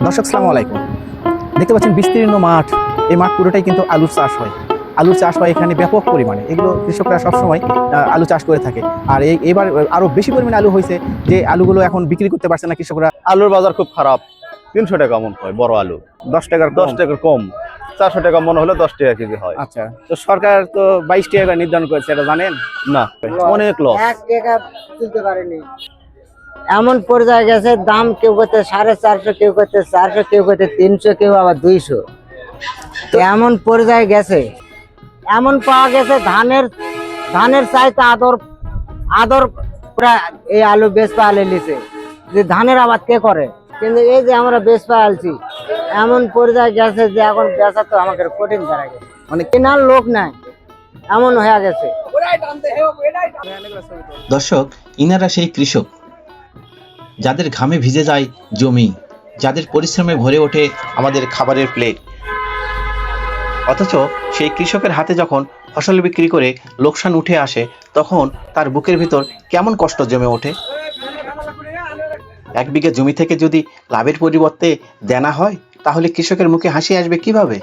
দর্শক আসসালামু আলাইকুম। দেখতে পাচ্ছেন বিস্তীর্ণ মাঠ। এই মাঠ পুরোটাই কিন্তু আলুর চাষ হয়। আলুর চাষ হয় এখানে ব্যাপক পরিমাণে। এগুলো কৃষকরা সবসময় আলু চাষ করে থাকে। আর এবার আরও বেশি পরিমাণে আলু হয়েছে, যে আলুগুলো এখন বিক্রি করতে পারছে না কৃষকরা। আলুর বাজার খুব খারাপ। 300 টাকা মন হয় বড় আলু, 10 টাকা কম। 400 টাকা মন হলে 10 টাকা কেজি হয়। আচ্ছা, তো সরকার তো 22 টাকা নির্ধারণ করেছে, এটা জানেন? না, অনেক লস। 1 টাকা তুলতে পারেনি, এমন পর্যায়ে গেছে। দাম কেউ করতে 450, কেউ করতে 400, কেউ করতে 300, কেউ আবার 200। এমন পর্যায়ে গেছে, এমন পাওয়া গেছে ধানের চাইতে আদর পুরা এই আলু বেচপা আলে লিছে, যে ধানের আবাদ কে করে। কিন্তু এই যে আমরা বেচপা আলছি, এমন পর্যায়ে গেছে যে এখন বেচা তো আমাদের কঠিন দ্বারা গেছে, মানে কেনার লোক নাই, এমন হয়ে গেছে। দর্শক, ইনারা সেই কৃষক যাদের ঘামে ভিজে যায় জমি, যাদের পরিশ্রমে ভরে ওঠে আমাদের খাবারের প্লেট। অথচ সেই কৃষকের হাতে যখন ফসল বিক্রি করে লোকসান উঠে আসে, তখন তার বুকের ভিতর কেমন কষ্ট জমে ওঠে। 1 বিঘা জমি থেকে যদি লাভের পরিবর্তে দেনা হয়, তাহলে কৃষকের মুখে হাসি আসবে কিভাবে?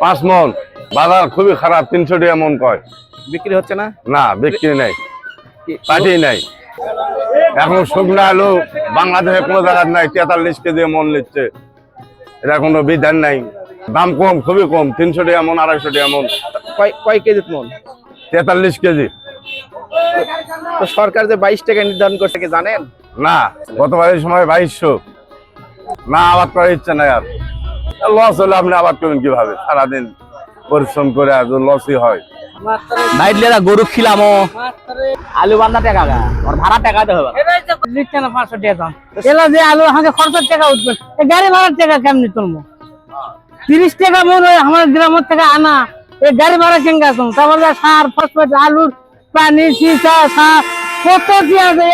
5 মন বাজার খুবই খারাপ। 300 টাকা মন কয়, বিক্রি হচ্ছে না। না বিক্রি নাই, পাটি নাই। এখন শুকনো আলু বাংলাদেশে কোনো জায়গায় নাই। 43 কেজি মন নিচ্ছে, এটা কোনো বিধান নাই। দাম কম, খুবই কম। 300 টাকা মন, 250 টাকা মন। কয় কেজি মন? 43 কেজি। তো সরকার যে 22 টাকা নির্ধারণ করছে, কি জানেন? না, গতবারের সময় 2200। না, আবাদ করার ইচ্ছা নাই। আর লস হলে আপনি আবাদ করবেন কিভাবে? সারাদিন পরিশ্রম করে লসই হয়। নাইটলেরা গরু খিলামো, আলু বান্ধা টাকা আর ভাড়া টাকা দিতে হবে। লিখছে না 500 টাকা দাম। এলা যে আলু আমাকে খরচের টাকা উঠবে, এই গাড়ি ভাড়ার টাকা কেমনি তুলবো? 30 টাকা মন আমার গ্রামের থেকে আনা, এই গাড়ি ভাড়া কেঙ্গা তুম? তারপরে সার, ফসফেট, আলুর পানি, সিসা, সার কত কি আছে।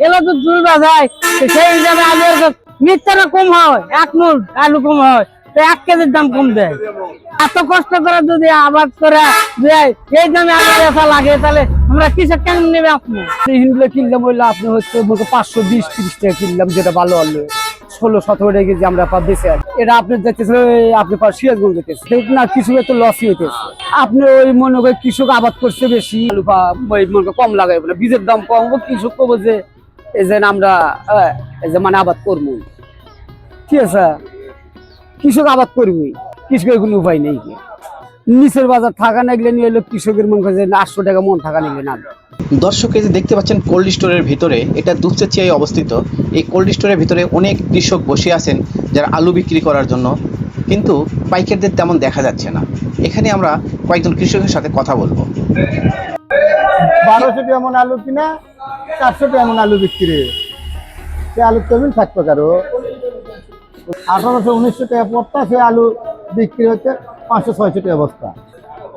এলা তো দুলবা যায়, সেই হিসাবে আলুর মিথ্যাটা কম হয়। 1 মণ আলু কম হয়, 1 কেজির দাম কম দেয়। এত কষ্ট করে যদি আবাদ করে এই দামে আলু বেচা লাগে, তাহলে আমরা কৃষক কেন নেবে? আপনি হিন্দুলে কিনলাম বললে আপনি হচ্ছে 520-30 টাকা কিনলাম, যেটা ভালো আলু 16-17 টাকা কেজি আমরা বেঁচে আছি। এটা আপনি দেখতেছিল, আপনি সিরাজগঞ্জ যেতেছে না, কিছু তো লসই হইতেছে। আপনি ওই মনে করেন কৃষক আবাদ করছে বেশি, আলু মনে কম লাগাই বলে বীজের দাম কম, কৃষক কবো যে এই যে আমরা এই যে মানে আবাদ করবো, ঠিক আছে? কৃষক আবাদ করবই, কৃষকের কোনো উপায় নেই। নিচের বাজার থাকা না গেলে নিয়ে এলো কৃষকের মন করে 800 টাকা মন থাকা নিলে না। দর্শক, এই যে দেখতে পাচ্ছেন কোল্ড স্টোরের ভিতরে, এটা দুপচাচিয়ায় অবস্থিত। এই কোল্ড স্টোরের ভিতরে অনেক কৃষক বসে আছেন যারা আলু বিক্রি করার জন্য, কিন্তু পাইকারদের তেমন দেখা যাচ্ছে না। এখানে আমরা কয়েকজন কৃষকের সাথে কথা বলবো। 1200 টাকা মন আলু কিনা 400 টাকা মন আলু বিক্রি, সে আলু কেমন থাকবে কারো? 1800-1900 টাকা পড়তা, সে আলু বিক্রি হচ্ছে 500-600 টাকা বস্তা।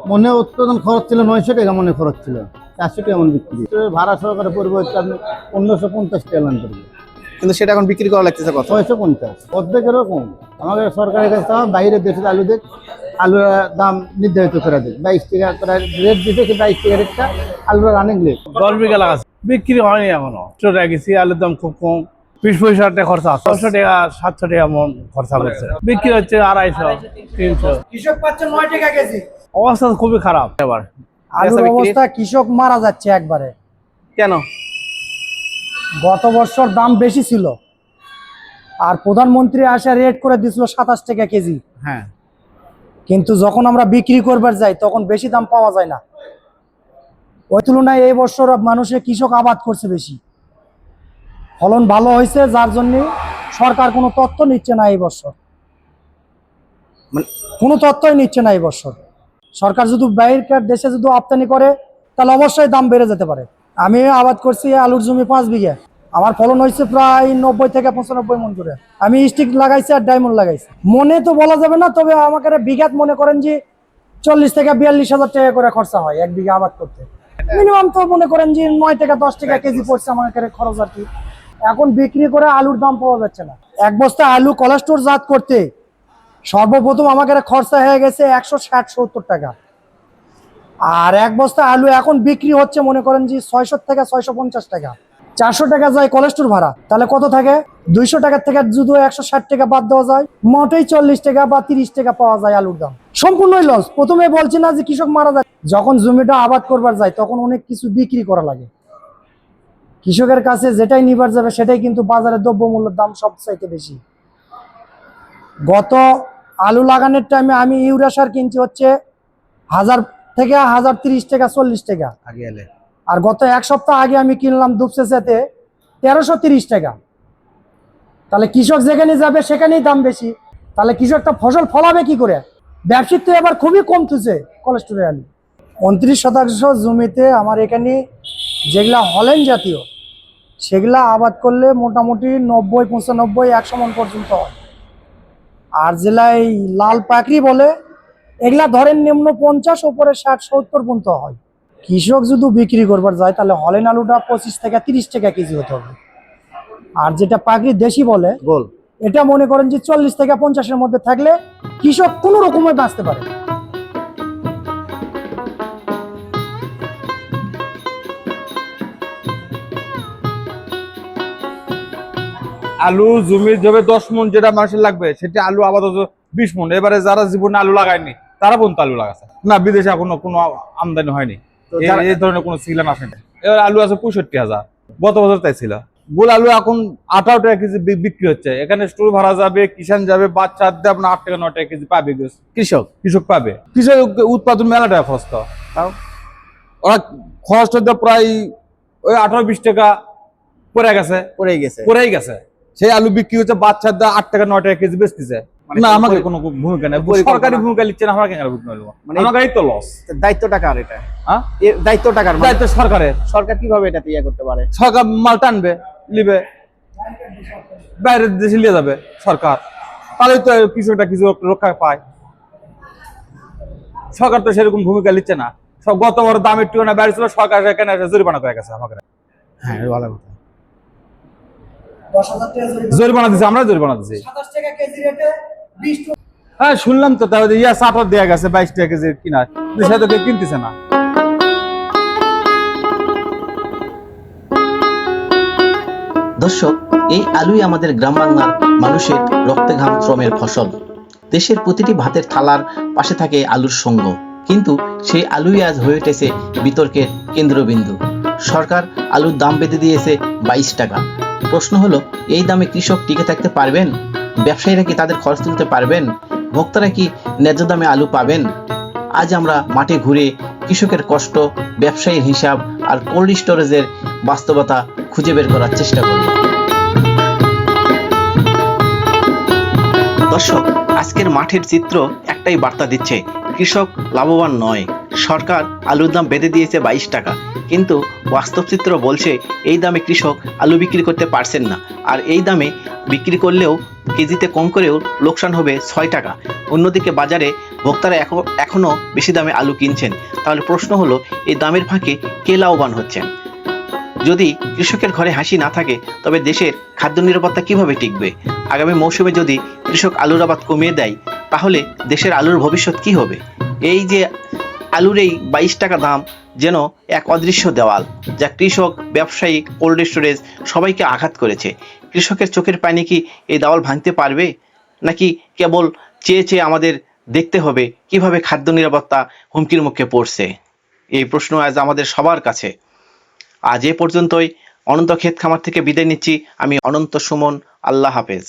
মনে উৎপাদন খরচ ছিল 900 টাকা, মনে খরচ ছিল 400 টাকা মন বিক্রি। ভাড়া সহকারে পড়বে হচ্ছে আপনি 1550 টাকা লাইন করবে, কিন্তু সেটা এখন বিক্রি করা লাগতেছে কত? 650, অর্ধেকেরও কম। আমাদের সরকারের কাছে বাইরের দেশের আলু দেখ, আলুর দাম নির্ধারিত করে দেয় 22 টাকা করে রেট দিতে, 22 টাকা রেটটা আলুর রানিং রেট। 10 বিঘা লাগাচ্ছে, বিক্রি হয়নি এখনো। 100 টাকা গেছি, আলুর দাম খুব কম। 20 পয়সা টাকা খরচা, 600 টাকা 700 টাকা মন খরচা করছে, বিক্রি হচ্ছে 250-300। কৃষক পাচ্ছে 9 টাকা কেজি। অবস্থা খুবই খারাপ। এবার আলুর অবস্থা, কৃষক মারা যাচ্ছে একবারে। কেন? গত বছর দাম বেশি ছিল, আর প্রধানমন্ত্রী আসা রেট করে দিছিল 27 টাকা কেজি। হ্যাঁ, কিন্তু যখন আমরা বিক্রি করবার যাই তখন বেশি দাম পাওয়া যায় না। ওই তুলনায় এই বছর মানুষের কৃষক আবাদ করছে বেশি, ফলন ভালো হয়েছে, যার জন্য সরকার কোনো তথ্য নিচ্ছে না এই বছর। কোনো তথ্যই নিচ্ছে না এই বছর। সরকার যদি বাইরের দেশে যদি রপ্তানি করে, তাহলে অবশ্যই দাম বেড়ে যেতে পারে। আমি আবাদ করছি আলুর জমি 5 বিঘা, আমার ফলন হয়েছে প্রায় 90 থেকে 95 মন করে। আমি স্টিক লাগাইছি আর ডায়মন্ড লাগাইছি। মনে তো বলা যাবে না, তবে আমাকে বিঘাত মনে করেন যে 40 থেকে 42 হাজার টাকা করে খরচা হয় 1 বিঘা আবাদ করতে। মিনিমাম তো মনে করেন যে 9 থেকে 10 টাকা কেজি পড়ছে আমার খরচ আর কি। এখন বিক্রি করে আলুর দাম পাওয়া যাচ্ছে না। 1 বস্তা আলু কোলেস্টোর জাত করতে সর্বপ্রথম আমাকে খরচা হয়ে গেছে 160-70 টাকা। আর 1 বস্তা আলু এখন বিক্রি হচ্ছে মনে করেন যে 600 থেকে 650 টাকা। 400 টাকা যায় কোলেস্টোর ভাড়া, তাহলে কত থাকে? 200 টাকা থেকে যদি 160 টাকা বাদ দেওয়া যায়, মোটেই 40 টাকা বা 30 টাকা পাওয়া যায় আলুর দাম। সম্পূর্ণই লস। প্রথমে বলছি না যে কৃষক মারা যায়, যখন জমিটা আবাদ করবার যায় তখন অনেক কিছু বিক্রি করা লাগে। কৃষকের কাছে যেটাই নিবার যাবে সেটাই কিন্তু বাজারে দ্রব্যমূল্যের দাম সবচাইতে বেশি। গত আলু লাগানোর টাইমে আমি ইউরিয়া সার কিনছি হচ্ছে 1000 থেকে 1030 টাকা 40 টাকা, আগে এলে আর গত এক সপ্তাহ আগে আমি কিনলাম দুপসেতে 1330 টাকা। তাহলে কৃষক যেখানে যাবে সেখানেই দাম বেশি, তাহলে কৃষকটা ফসল ফলাবে কি করে? ব্যবসায়িক তো এবার খুবই কম তুলছে কোলেস্টোরের আলু। 29% জমিতে আমার এখানে যেগুলা হলেন জাতীয় সেগুলা আবাদ করলে মোটামুটি 90, 95, 100 মন পর্যন্ত হয়। আর জেলায় লাল পাকড়ি বলে এগুলা ধরেন নিম্ন 50, উপরে 60-70 পর্যন্ত হয়। কৃষক যদি বিক্রি করবার যায় তাহলে হলেন আলুটা 25 থেকে 30 টাকা কেজি হতে হবে। আর যেটা পাকড়ি দেশি বলে গোল, এটা মনে করেন যে 40 থেকে 50-এর মধ্যে থাকলে কৃষক কোনো রকমে বাঁচতে পারে। আলু জমির জবে 10 মন যেটা মানুষের লাগবে সেটা আলু আপাতত 20 মন। এবারে যারা জীবনে আলু লাগায়নি তারা পর্যন্ত আলু লাগাচ্ছে না, বিদেশে এখনো কোনো আমদানি হয়নি, এই ধরনের কোনো সিজন আসেনি। এবার আলু আছে 65,000, গত বছর তাই ছিল। গোল আলু এখন 18 টাকা কেজি বিক্রি হচ্ছে। এখানে স্টোর ভাড়া যাবে, কিষান যাবে, বাচ্চা দিয়ে আপনার 8 টাকা 9 টাকা কেজি পাবে কৃষক পাবে। কৃষক উৎপাদন মেলা টাকা খরচ, তাও ওরা খরচটা প্রায় ওই 18-20 টাকা পড়ে গেছে। সেই আলু বিক্রি হচ্ছে বাচ্চা দিয়ে 8 টাকা 9 টাকা কেজি বেচতেছে। না, আমাকে কোনো ভূমিকা নেই, সরকারি ভূমিকা নিচ্ছে না, আমরা কেন ভূমিকা নেবো? আমাকে তো লস। দায়িত্ব টাকার এটা, হ্যাঁ দায়িত্ব টাকার, দায়িত্ব সরকারের। সরকার কিভাবে এটা ইয়ে করতে পারে? সরকার মাল টানবে, নিবে, বাইরের দেশে নিয়ে যাবে সরকার, তাহলে তো কৃষকটা কিছু রক্ষা পায়। সরকার তো সেরকম ভূমিকা নিচ্ছে না। সব গত বড় দামের টুকু না বাইরে ছিল, সরকার এখানে জরিমানা করে গেছে আমাকে। হ্যাঁ, ভালো কথা। 10,000 টাকা জরিমানা দিচ্ছে, আমরা জরিমানা দিচ্ছি। 27 টাকা কেজি রেটে 20 টাকা। হ্যাঁ, শুনলাম তো, তাহলে ইয়া চাটর দেওয়া গেছে 22 টাকা কেজি কিনা, সে তো কেউ কিনতেছে না। দর্শক, এই আলুই আমাদের গ্রাম বাংলার মানুষের রক্তে ঘাম শ্রমের ফসল। দেশের প্রতিটি ভাতের থালার পাশে থাকে আলুর সঙ্গ, কিন্তু সেই আলুই আজ হয়ে উঠেছে বিতর্কের কেন্দ্রবিন্দু। সরকার আলুর দাম বেঁধে দিয়েছে 22 টাকা। প্রশ্ন হলো, এই দামে কৃষক টিকে থাকতে পারবেন? ব্যবসায়ীরা কি তাদের খরচ তুলতে পারবেন? ভোক্তারা কি ন্যায্য দামে আলু পাবেন? আজ আমরা মাঠে ঘুরে কৃষকের কষ্ট, ব্যবসায়ীর হিসাব আর কোল্ড স্টোরেজের বাস্তবতা খুঁজে বের করার চেষ্টা করব। দর্শক, আজকের মাঠের চিত্র একটাই বার্তা দিচ্ছে, কৃষক লাভবান নয়। সরকার আলুর দাম বেঁধে দিয়েছে 22 টাকা, কিন্তু বাস্তব চিত্র বলছে এই দামে কৃষক আলু বিক্রি করতে পারছেন না। আর এই দামে বিক্রি করলেও কেজিতে কম করেও লোকসান হবে 6 টাকা। অন্যদিকে বাজারে ভোক্তারা এখনও বেশি দামে আলু কিনছেন। তাহলে প্রশ্ন হলো, এই দামের ফাঁকে কে লাভবান হচ্ছেন? যদি কৃষকের ঘরে হাসি না থাকে তবে দেশের খাদ্য নিরাপত্তা কিভাবে টিকবে? আগামী মৌসুমে যদি কৃষক আলুর আবাদ কমিয়ে দেয় তাহলে দেশের আলুর ভবিষ্যৎ কি হবে? এই যে আলুর এই 22 টাকা দাম যেন এক অদৃশ্য দেওয়াল, যা কৃষক, ব্যবসায়ী, কোল্ড স্টোরেজ সবাইকে আঘাত করেছে। কৃষকের চোখের পানি কি এই দেওয়াল ভাঙতে পারবে, নাকি কেবল চেয়ে চেয়ে আমাদের দেখতে হবে কিভাবে খাদ্য নিরাপত্তা হুমকির মুখে পড়ছে? এই প্রশ্ন আজ আমাদের সবার কাছে। আজ এ পর্যন্তই। অনন্ত ক্ষেত খামার থেকে বিদায় নিচ্ছি আমি, অনন্ত সুমন। আল্লাহ হাফেজ।